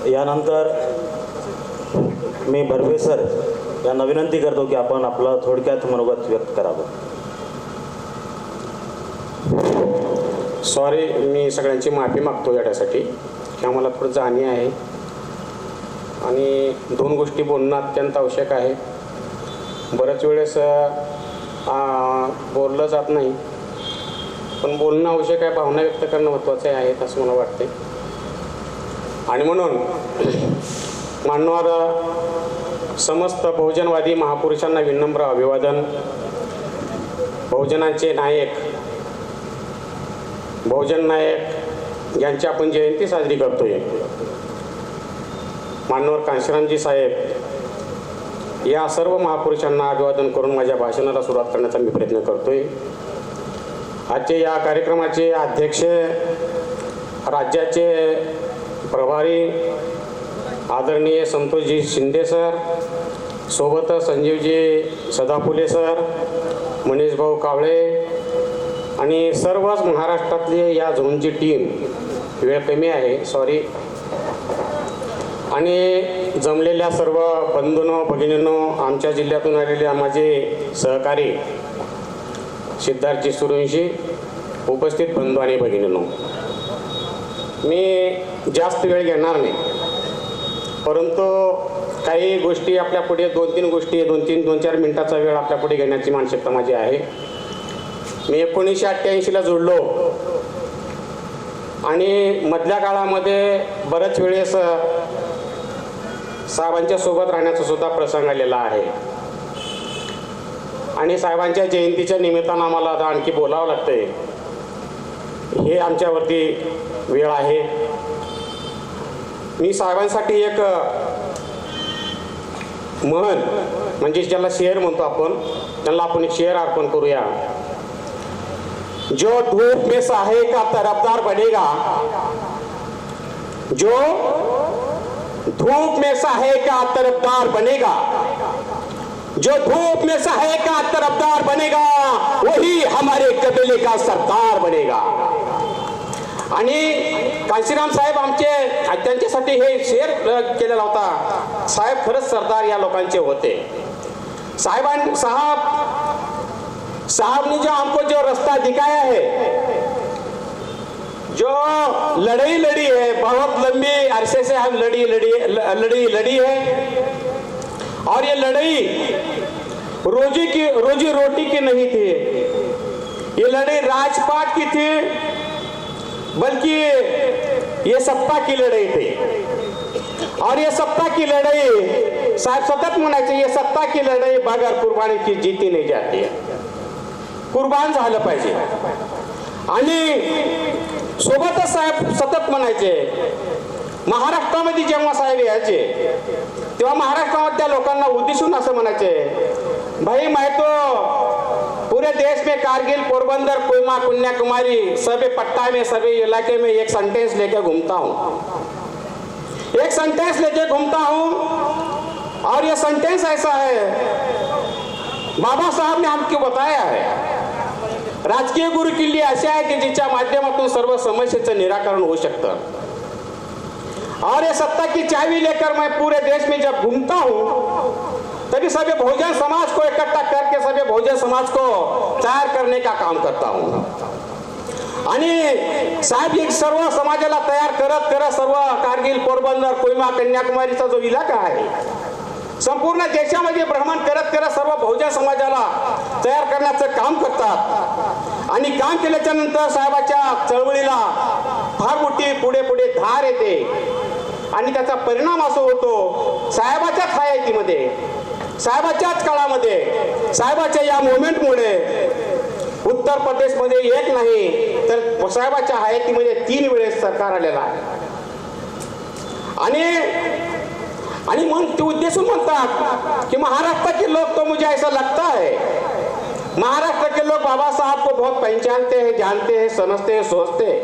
यानंतर मी बर्वे सर यांना विनंती करतो की आपण आपलं थोडक्यात मनोगत व्यक्त करावं. सॉरी, मी सगळ्यांची माफी मागतो यासाठी की आम्हाला थोडं जाणीव आहे आणि दोन गोष्टी बोलणं अत्यंत आवश्यक आहे. बऱ्याच वेळेस बोललं जात नाही, पण बोलणं आवश्यक आहे, भावना व्यक्त करणं महत्त्वाचे आहे असं मला वाटते. आणि म्हणून मानणारा समस्त बहुजनवादी महापुरुषांना विनम्र अभिवादन. बहुजनांचे नायक, बहुजन नायक यांची आपण जयंती साजरी करतोय. मानवर कांशीरामजी साहेब या सर्व महापुरुषांना अभिवादन करून माझ्या भाषणाला सुरुवात करण्याचा मी प्रयत्न करतोय. आजचे या कार्यक्रमाचे अध्यक्ष, राज्याचे प्रभारी आदरणीय संतोषजी शिंदे सर, सोबतच संजीवजी सदाफुले सर, मनीष भाऊ कावळे आणि सर्वच महाराष्ट्रातली या झोनची टीम, वेळ कमी आहे सॉरी, आणि जमलेल्या सर्व बंधूंनो भगिनींनो, आमच्या जिल्ह्यातून आलेले माझे सहकारी सिद्धार्थजी सूर्यवंशी, उपस्थित बंधू आणि भगिनींनो, मी जास्त वेळ घेणार नाही, परंतु काही गोष्टी आपल्या पुढे दोन चार मिनिटाचा वेळ आपल्या पुढे घेण्याची मानसिकता माझी आहे. मी 1988ला जोडलो आणि मधल्या काळामध्ये बऱ्याच वेळेस साहेबांच्या सोबत राहण्याचा सुद्धा प्रसंग आलेला आहे आणि साहेबांच्या जयंतीच्या निमित्तानं आम्हाला आता आणखी बोलावं लागतंय. हे आमच्यावरती वेळ आहे. मी साहेबांसाठी एक म्हण म्हणजे ज्याला शेर म्हणतो आपण, त्यांना आपण एक शेर अर्पण करूया. जो धूप में सहाय का तरफदार बनेगा, जो धूप में सहाय का तरफदार बनेगा, जो धूप में सहाय का तरफदार बनेगा, वही हमारे कबीले का सरदार बनेगा. आणि कांशीराम साहेब आमचे त्यांच्यासाठी हे शेर केलेला होता. साहेब खरंच सरदार या लोकांचे होते. साहब ने जो हमको जो रास्ता दिखाया है, जो लड़ाई लड़ी है, बहुत लंबी अरसे से हम लड़ी है, और ये लड़ाई रोजी रोटी की नहीं थी, ये लड़ाई राजपाट की थी, बल्कि ये सत्ता की लड़ाई थी. और ये सत्ता की लड़ाई साहब सतत म्हणायचे, ये सत्ता की लड़ाई बगैर कुर्बानी की जीती नहीं जाती है. कुर्बान झालं पाहिजे. आणि सोबतच साहेब सतत म्हणायचे, महाराष्ट्रामध्ये जेव्हा साहेब यायचे तेव्हा महाराष्ट्रामधल्या लोकांना उद्देशून असं म्हणायचे, भाई मैं तो पूरे देश में कारगिल, पोरबंदर, कोहिमा, कन्याकुमारी, सभी पट्टा में, सभी इलाके में एक सेंटेंस लेके घूमता हूँ, एक सेंटेंस लेके घूमता हूँ, और ये सेंटेंस ऐसा है, बाबा साहब ने हमको बताया है, राजकीय गुरुकिल्ली अशी आहे की जिच्या माध्यमातून सर्व समस्येचं निराकरण होऊ शकतं. और ये सत्ता की चाबी लेकर मैं पूरे देश में जब घूमता हूँ, तभी सभी बहुजन समाज को इकट्ठा करके सभी बहुजन समाज को तैयार करने का काम करता हूँ. आणि साहेब एक सर्व समाजाला तयार करत करत सर्व कारगिल, पोरबंदर, कोहिमा, कन्याकुमारीचा जो इलाका आहे, संपूर्ण देशामध्ये भ्रमण करत करत सर्व बहुजन समाजाला तयार करण्याचं काम करतात. आणि काम केल्याच्या नंतर साहेबाच्या चळवळीला फार मोठी पुढे पुढे धार येते आणि त्याचा परिणाम असा होतो, साहेबाच्याच हयातीमध्ये, साहेबाच्याच काळामध्ये, साहेबाच्या या मुवमेंटमुळे उत्तर प्रदेशमध्ये एक नाही तर साहेबाच्या हयातीमध्ये 3 वेळेस सरकार आलेला आहे. आणि मग ते उद्देशून म्हणतात कि महाराष्ट्र के लोग तो मुझे ऐसा लगता है, महाराष्ट्र के लोग बाबा साहब को बहुत पहचानते हैं, जानते हैं, समझते हैं, सोचते हैं.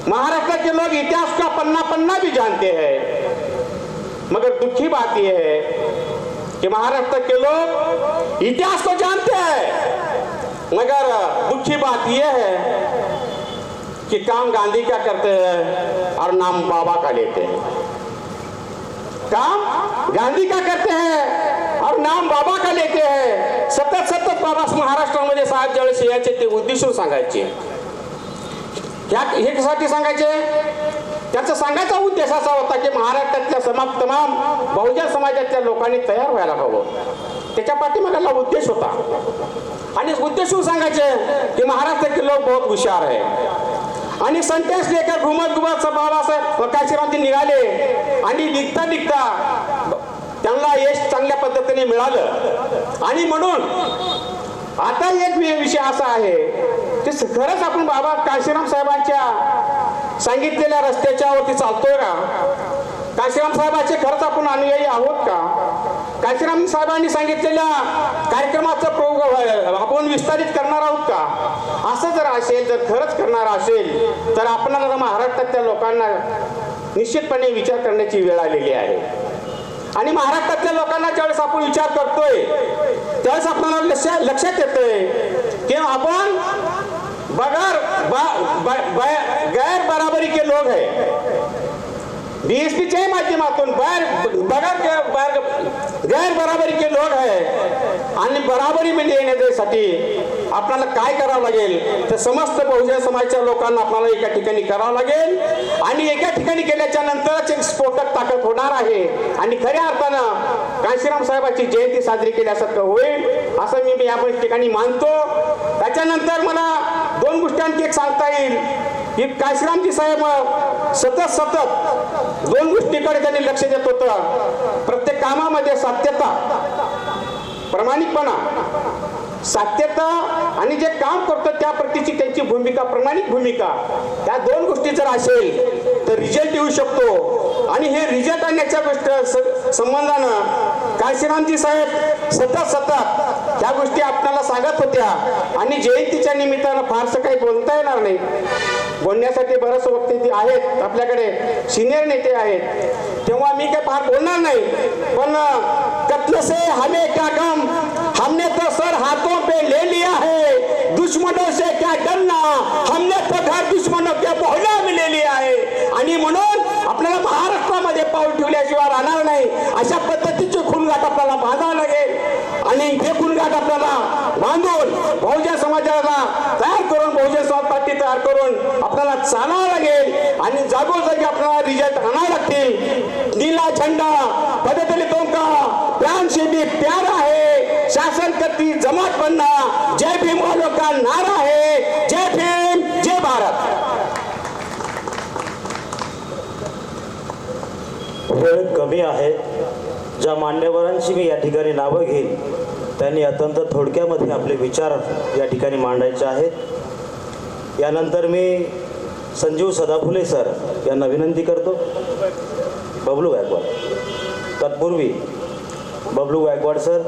महाराष्ट्र के लोग इतिहास का पन्ना पन्ना भी जानते हैं, मगर दुखी बात यह है कि महाराष्ट्र के लोग इतिहास को जानते हैं, मगर दुखी बात यह है कि काम गांधी का करते हैं और नाम बाबा का लेते हैं. काम गांधी का करते हैं और नाम बाबा का लेते हैं. सतत सतत बाबा महाराष्ट्रामध्ये साहेब ज्यावेळेस यायचे ते उद्देशून सांगायचे. हे कशासाठी सांगायचे? त्याचा सांगायचा उद्देश असा होता की महाराष्ट्रातल्या तमाम बहुजन समाजातल्या लोकांनी तयार व्हायला हवं. त्याच्या पाठीमागाला उद्देश होता. आणि उद्देशून सांगायचे की महाराष्ट्रातले लोक बहुत हुशार आहे. आणि संन्यास लेकर घुमत घुमत बाबासाहेब काशीरामजी निघाले आणि निघता त्यांना यश चांगल्या पद्धतीने मिळालं. आणि म्हणून आता एक विषय असा आहे की खरंच आपण बाबा काशीराम साहेबांच्या सांगितलेल्या रस्त्याच्या वरती चालतोय का? काशीराम साहेबांचे खरंच आपण अनुयायी आहोत का? काशीराम साहेबांनी सांगितलेल्या कार्यक्रमाचं आपण विस्तारित करणार आहोत का? असं जर असेल, जर खरंच करणार असेल तर आपल्याला महाराष्ट्रातल्या लोकांना निश्चितपणे विचार करण्याची वेळ आलेली आहे. आणि महाराष्ट्रातल्या लोकांना ज्यावेळेस आपण विचार करतोय त्यावेळेस आपल्याला लक्षात येतंय की आपण गैर बराबरी के लोग है. बीएसपीच्या माध्यमातून गैर बराबरी के लोग है. आणि बराबरी मध्ये येण्यासाठी आपल्याला काय करावं लागेल तर समस्त बहुजन समाजाच्या लोकांना आपल्याला एका ठिकाणी करावं लागेल. आणि एका ठिकाणी केल्याच्या नंतरच एक स्फोटक ताकद होणार आहे आणि खऱ्या अर्थानं काशीराम साहेबांची जयंती साजरी केल्यासारखं होईल असं मी या ठिकाणी मानतो. त्याच्यानंतर मला दोन गोष्टी आणखी एक सांगता येईल की काशीरामजी साहेब सतत दोन गोष्टीकडे त्यांनी लक्ष देत होतं. प्रत्येक कामामध्ये सात्यता, प्रामाणिकपणा, सात्यता आणि जे काम करतं त्या प्रतीची त्यांची भूमिका, प्रामाणिक भूमिका, या दोन गोष्टी जर असेल तर रिझल्ट येऊ शकतो. आणि हे रिझल्ट आणण्याच्या संबंधानं काशीरामजी साहेब सतत ह्या गोष्टी आपल्याला सांगत होत्या. आणि जयंतीच्या निमित्तानं फारसं काही बोलता येणार नाही. बोलण्यासाठी बरेच व्यक्ती आहेत आपल्याकडे, सिनियर नेते आहेत, तेव्हा मी काय फार बोलणार नाही. पण कत्ल से हमें क्या गम, हमने तो सर हाथों पे ले लिया है. दुश्मनों से क्या डरना, हमने तो घर दुश्मनों के मोहल्ला में ले लिया है. आणि म्हणून आपल्याला महाराष्ट्रामध्ये पाऊल ठेवल्याशिवाय राहणार नाही. अशा पद्धतीचे खूनगाठ आपल्याला बांधावं लागेल. आणि हे खूनगाठ आपल्याला बांधून बहुजन समाजाला तयार करून, बहुजन समाज पार्टी तयार करून आपल्याला चालावं लागेल. आणि जागोजागी आपल्याला रिझल्ट आणावं लागतील. नीला झंडा पददलितों का प्राण से भी प्यारा है, शासन करती जमात बनना जय भीम वालों का नारा है. जय भीम, जय भारत. वेळ कमी आहे. ज्या मान्यवरांची मी या ठिकाणी नावं घेईन त्यांनी अत्यंत थोडक्यामध्ये आपले विचार या ठिकाणी मांडायचे आहेत. यानंतर मी संजीव सदाफुले सर यांना विनंती करतो. बबलू गायकवाड. तत्पूर्वी बबलू गायकवाड सर